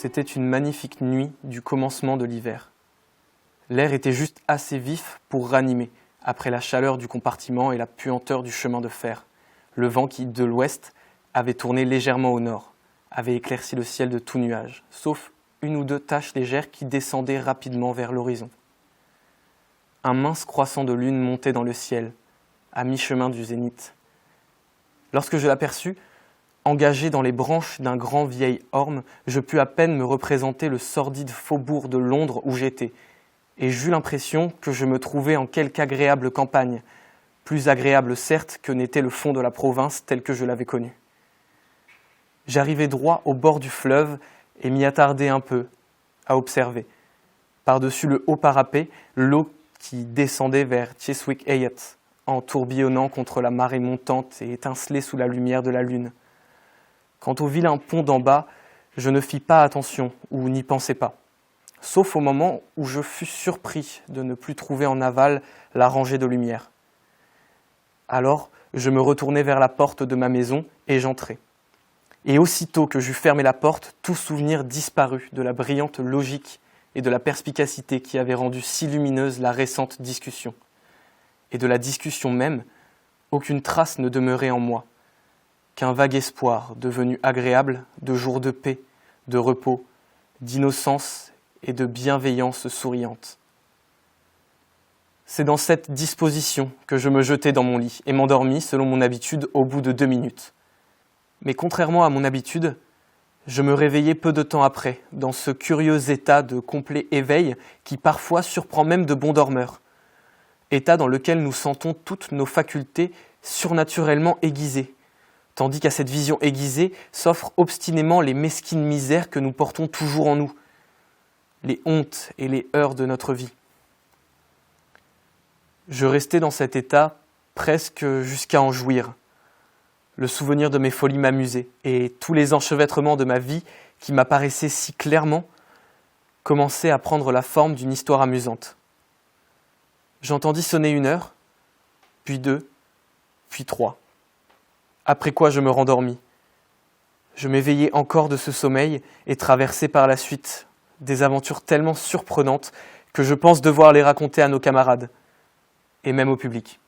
C'était une magnifique nuit du commencement de l'hiver. L'air était juste assez vif pour ranimer, après la chaleur du compartiment et la puanteur du chemin de fer. Le vent qui, de l'ouest, avait tourné légèrement au nord, avait éclairci le ciel de tout nuage, sauf une ou deux taches légères qui descendaient rapidement vers l'horizon. Un mince croissant de lune montait dans le ciel, à mi-chemin du zénith. Lorsque je l'aperçus, engagé dans les branches d'un grand vieil orme, je pus à peine me représenter le sordide faubourg de Londres où j'étais, et j'eus l'impression que je me trouvais en quelque agréable campagne, plus agréable certes que n'était le fond de la province tel que je l'avais connu. J'arrivai droit au bord du fleuve et m'y attardai un peu, à observer. Par-dessus le haut parapet, l'eau qui descendait vers Chiswick Heath, en tourbillonnant contre la marée montante et étincelait sous la lumière de la lune. Quant au vilain pont d'en bas, je ne fis pas attention ou n'y pensai pas, sauf au moment où je fus surpris de ne plus trouver en aval la rangée de lumière. Alors, je me retournai vers la porte de ma maison et j'entrai. Et aussitôt que j'eus fermé la porte, tout souvenir disparut de la brillante logique et de la perspicacité qui avait rendu si lumineuse la récente discussion. Et de la discussion même, aucune trace ne demeurait en moi, qu'un vague espoir devenu agréable de jours de paix, de repos, d'innocence et de bienveillance souriante. C'est dans cette disposition que je me jetai dans mon lit et m'endormis selon mon habitude au bout de 2 minutes. Mais contrairement à mon habitude, je me réveillai peu de temps après, dans ce curieux état de complet éveil qui parfois surprend même de bons dormeurs. État dans lequel nous sentons toutes nos facultés surnaturellement aiguisées, tandis qu'à cette vision aiguisée s'offrent obstinément les mesquines misères que nous portons toujours en nous, les hontes et les heurts de notre vie. Je restai dans cet état presque jusqu'à en jouir. Le souvenir de mes folies m'amusait, et tous les enchevêtrements de ma vie, qui m'apparaissaient si clairement, commençaient à prendre la forme d'une histoire amusante. J'entendis sonner 1 heure, puis 2, puis 3. Après quoi je me rendormis. Je m'éveillai encore de ce sommeil et traversai par la suite des aventures tellement surprenantes que je pense devoir les raconter à nos camarades, et même au public.